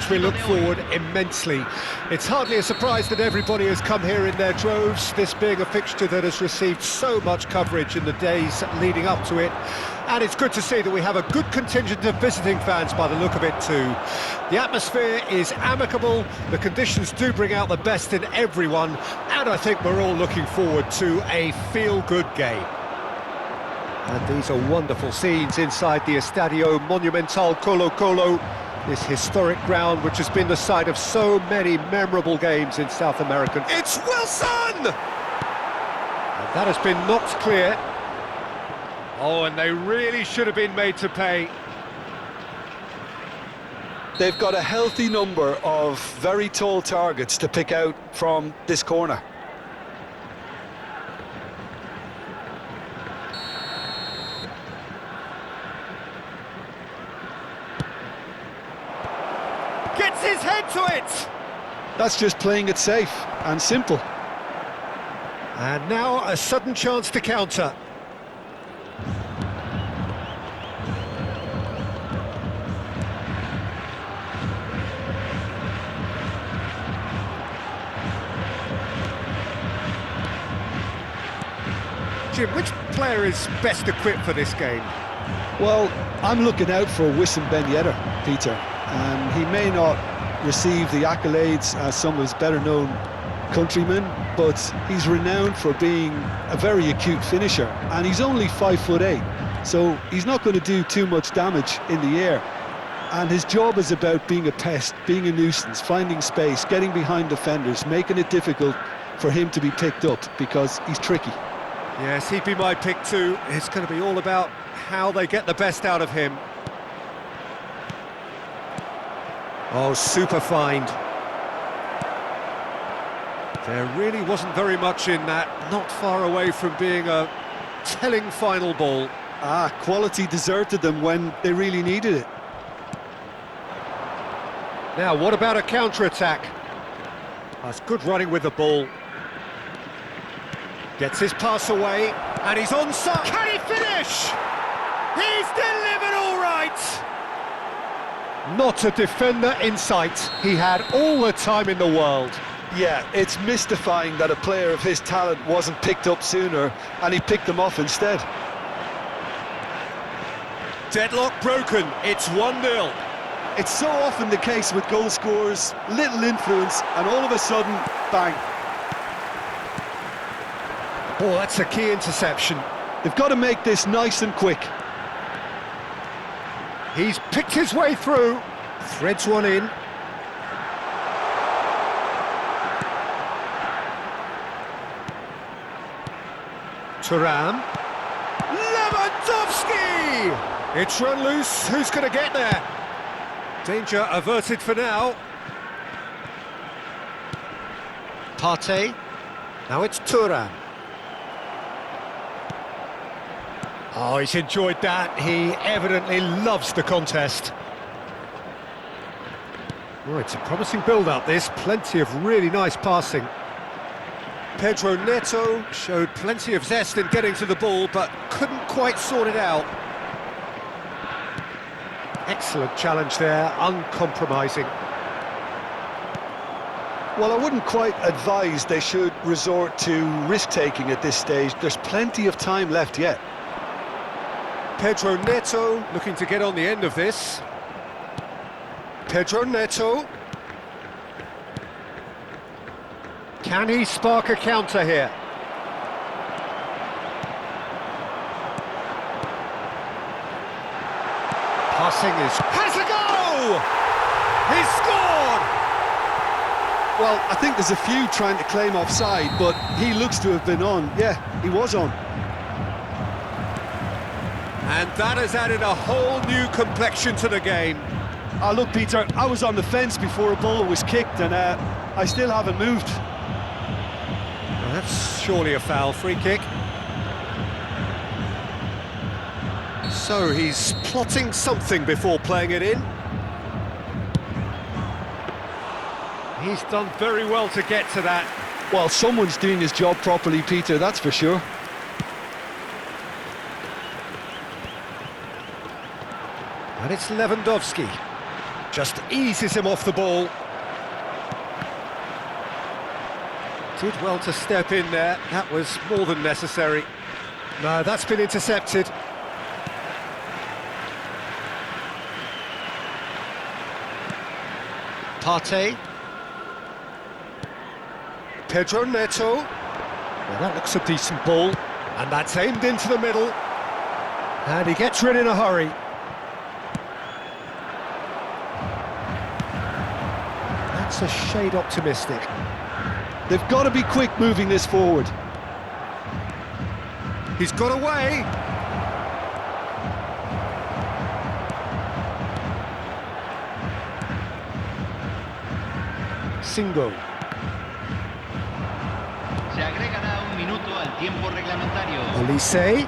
match we look forward immensely. It's hardly a surprise that everybody has come here in their droves, this being a fixture that has received so much coverage in the days leading up to it. And it's good to see that we have a good contingent of visiting fans by the look of it too. The atmosphere is amicable, the conditions do bring out the best in everyone, and I think we're all looking forward to a feel-good game. And these are wonderful scenes inside the Estadio Monumental Colo-Colo, this historic ground which has been the site of so many memorable games in South American. It's Wilson! And that has been knocked clear. Oh, and they really should have been made to pay. They've got a healthy number of very tall targets to pick out from this corner. Gets his head to it! That's just playing it safe and simple. And now a sudden chance to counter. Jim, which player is best equipped for this game? Well, I'm looking out for Wissam Ben Yedder, Peter. He may not receive the accolades as some of his better-known countrymen, but he's renowned for being a very acute finisher, and he's only 5'8", so he's not going to do too much damage in the air. And his job is about being a pest, being a nuisance, finding space, getting behind defenders, making it difficult for him to be picked up, because he's tricky. Yes, he'd be my pick too. It's going to be all about how they get the best out of him. Oh, super find. There really wasn't very much in that, not far away from being a telling final ball. Quality deserted them when they really needed it. Now, what about a counter-attack? That's good running with the ball. Gets his pass away, and he's onside. Can he finish? He's delivered all right! Not a defender in sight. He had all the time in the world. Yeah, it's mystifying that a player of his talent wasn't picked up sooner, and he picked them off instead. Deadlock broken, it's 1-0. It's so often the case with goal scorers, little influence, and all of a sudden, bang. Oh, that's a key interception. They've got to make this nice and quick. He's picked his way through, threads one in. Thuram. Lewandowski! It's run loose, who's going to get there? Danger averted for now. Partey. Now it's Thuram. Oh, he's enjoyed that. He evidently loves the contest. Oh, it's a promising build-up, this. Plenty of really nice passing. Pedro Neto showed plenty of zest in getting to the ball, but couldn't quite sort it out. Excellent challenge there, uncompromising. Well, I wouldn't quite advise they should resort to risk-taking at this stage. There's plenty of time left yet. Pedro Neto looking to get on the end of this. Pedro Neto. Can he spark a counter here? Passing is... has a go! He's scored! Well, I think there's a few trying to claim offside, but he looks to have been on. Yeah, he was on. And that has added a whole new complexion to the game. Look, Peter, I was on the fence before a ball was kicked, and I still haven't moved. Well, that's surely a foul. Free kick. So he's plotting something before playing it in. He's done very well to get to that. Well, someone's doing his job properly, Peter, that's for sure. And it's Lewandowski. Just eases him off the ball. Did well to step in there. That was more than necessary. No, that's been intercepted. Partey. Pedro Neto. Well, that looks a decent ball. And that's aimed into the middle. And he gets rid in a hurry. That's a shade optimistic. They've got to be quick moving this forward. He's got away. Singo. Se agregará un minuto al tiempo reglamentario. Olise.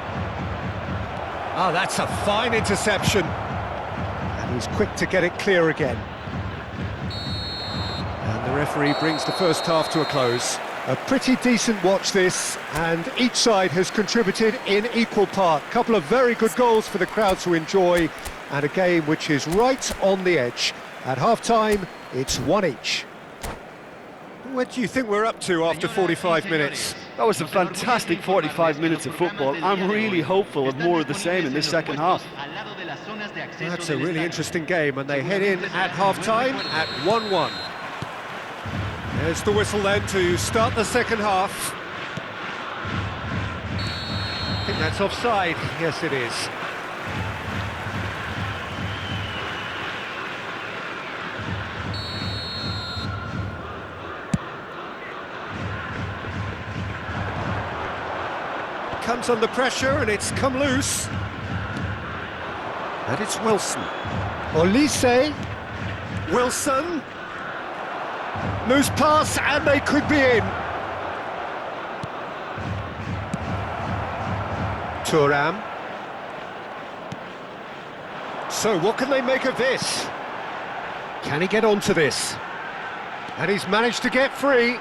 Ah, that's a fine interception. And he's quick to get it clear again. And the referee brings the first half to a close. A pretty decent watch this, and each side has contributed in equal part. Couple of very good goals for the crowd to enjoy, and a game which is right on the edge. At half-time, it's 1 each. What do you think we're up to after 45 minutes? That was a fantastic 45 minutes of football. I'm really hopeful of more of the same in this second half. That's a really interesting game, and they head in at half-time at 1-1. There's the whistle then to start the second half. I think that's offside. Yes, it is. Comes under pressure and it's come loose. And it's Wilson. Olise. Wilson. Loose pass and they could be in. Thuram. So what can they make of this? Can he get onto this? And he's managed to get free.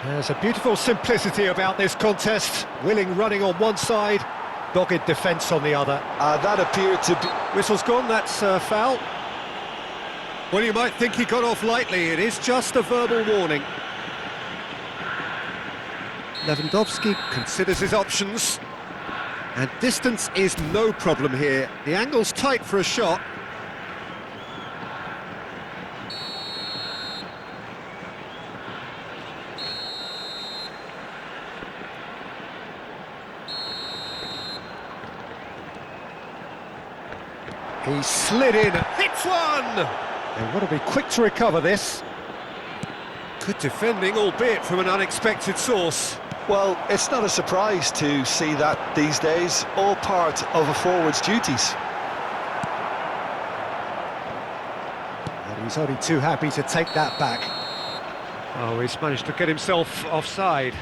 There's a beautiful simplicity about this contest. Willing running on one side, dogged defence on the other. That appeared to be... Whistle's gone, that's a foul. Well, you might think he got off lightly. It is just a verbal warning. Lewandowski considers his options. And distance is no problem here. The angle's tight for a shot. He slid in, hits one! They've got to be quick to recover this. Good defending, albeit from an unexpected source. Well, it's not a surprise to see that these days, all part of a forward's duties. And he's only too happy to take that back. Oh, he's managed to get himself offside.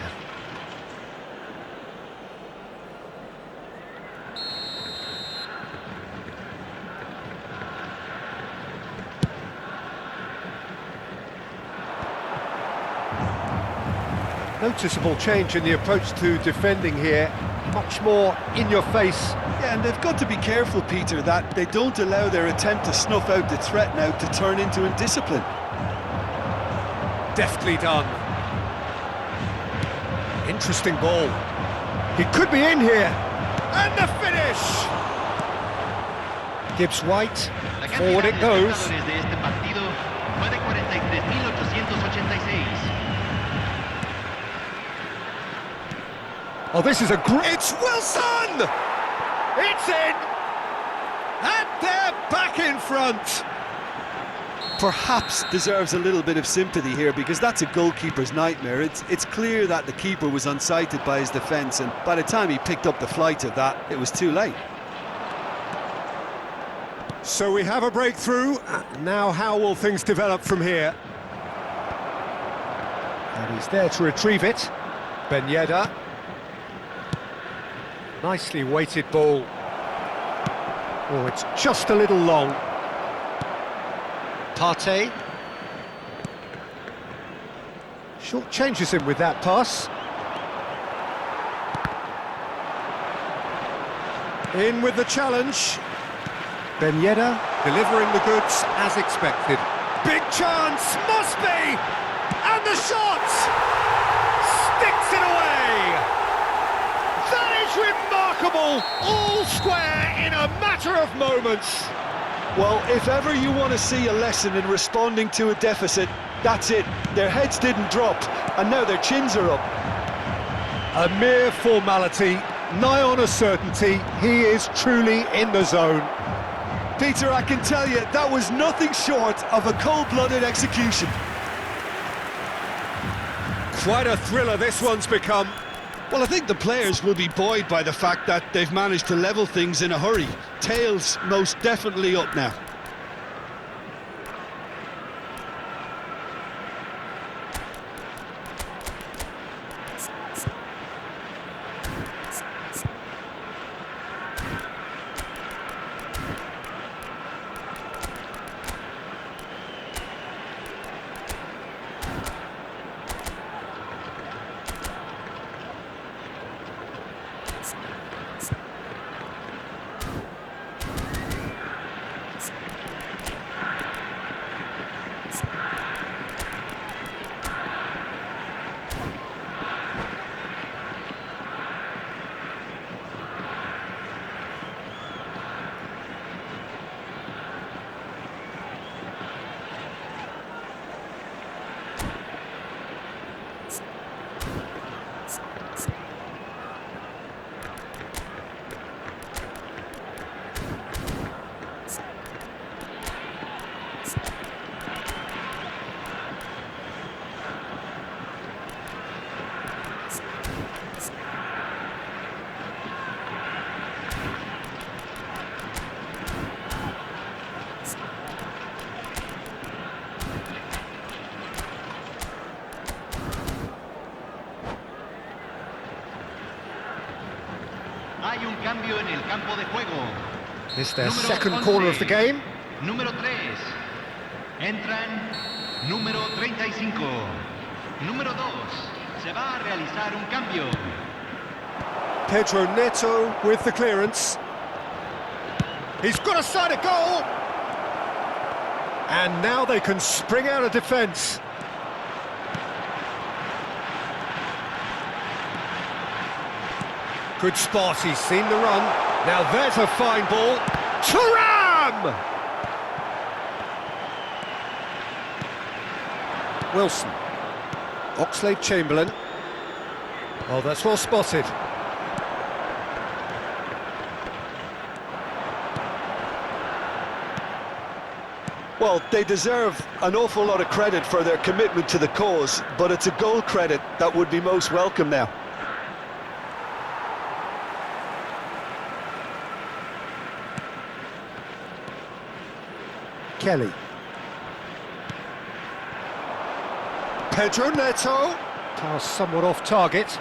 Noticeable change in the approach to defending here. Much more in your face. Yeah, and they've got to be careful, Peter, that they don't allow their attempt to snuff out the threat now to turn into indiscipline. Deftly done. Interesting ball. He could be in here. And the finish! Gibbs White. Forward it goes. Oh, this is a great... It's Wilson! It's in! And they're back in front! Perhaps deserves a little bit of sympathy here, because that's a goalkeeper's nightmare. It's clear that the keeper was unsighted by his defence, and by the time he picked up the flight of that, it was too late. So we have a breakthrough. Now how will things develop from here? And he's there to retrieve it. Ben Yedder. Nicely weighted ball. Oh, it's just a little long. Partey. Short changes him with that pass. In with the challenge. Ben Yedder delivering the goods as expected. Big chance, must be! And the shot! Sticks it away! That is remarkable! All square in a matter of moments. Well, if ever you want to see a lesson in responding to a deficit, that's it. Their heads didn't drop, and now their chins are up. A mere formality, nigh on a certainty. He is truly in the zone. Peter, I can tell you, that was nothing short of a cold-blooded execution. Quite a thriller this one's become. Well, I think the players will be buoyed by the fact that they've managed to level things in a hurry. Tails most definitely up now. Hay un cambio en el campo de juego. It's their Número second 11. corner of the game. Número 3. Entran número 35. Número 2. Se va a realizar un cambio. Pedro Neto with the clearance. He's got a side of goal. And now they can spring out of defence. Good spot, he's seen the run. Now there's a fine ball. Thuram! Wilson. Oxlade-Chamberlain. Oh, that's well spotted. Well, they deserve an awful lot of credit for their commitment to the cause, but it's a goal credit that would be most welcome now. Kelly. Pedro Neto. Pass somewhat off target.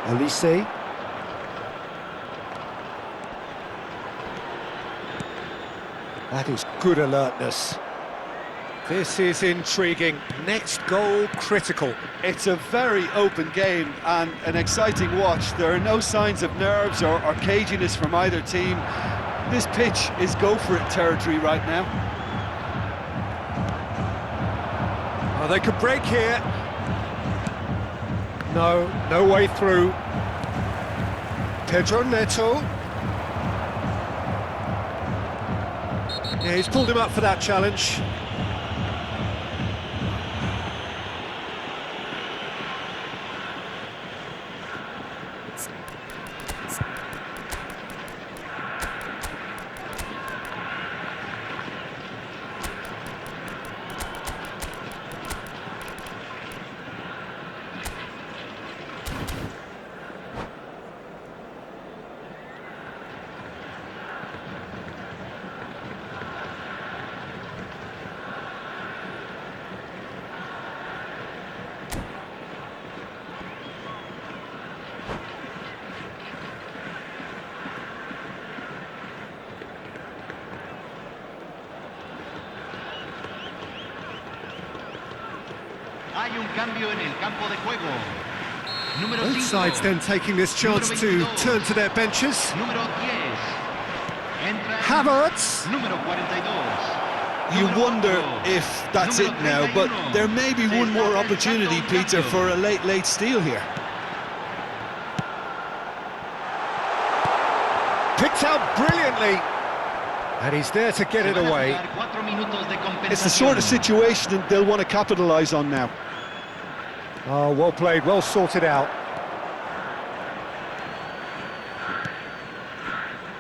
Elise. That is good alertness. This is intriguing. Next goal critical. It's a very open game and an exciting watch. There are no signs of nerves or caginess from either team. This pitch is go-for-it territory right now. Oh, they could break here. No, no way through. Pedro Neto. Yeah, he's pulled him up for that challenge. Hay un cambio en el campo de juego. Número Both 5. sides then taking this chance to turn to their benches. Número 10. Entra Havertz. número 42. You Número wonder 8. if that's it Número now, but 31. there may be Se one está more acercando opportunity, un Peter, cambio. for a late steal here. Picked out brilliantly. And he's there to get Se it van a away. jugar 4 minutos de It's the sort of compensación. situation that they'll want to capitalise on now. Oh, well played, well sorted out.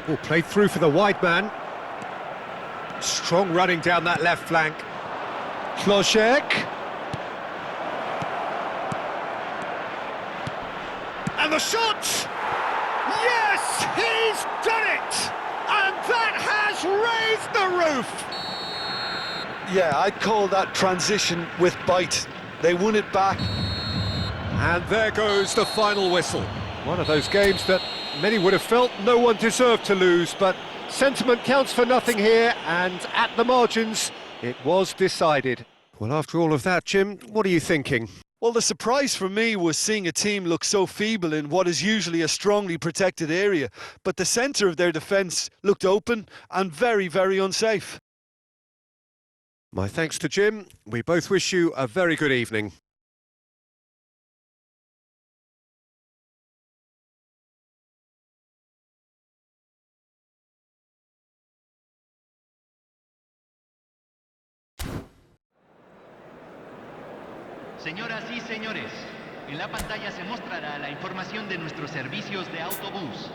Oh, played through for the wide man. Strong running down that left flank. Klošek. And the shot! Yes, he's done it! And that has raised the roof! Yeah, I'd call that transition with bite. They won it back. And there goes the final whistle. One of those games that many would have felt no one deserved to lose, but sentiment counts for nothing here, and at the margins, it was decided. Well, after all of that, Jim, what are you thinking? Well, the surprise for me was seeing a team look so feeble in what is usually a strongly protected area, but the centre of their defence looked open and very, very unsafe. My thanks to Jim. We both wish you a very good evening. Señoras y señores, en la pantalla se mostrará la información de nuestros servicios de autobús.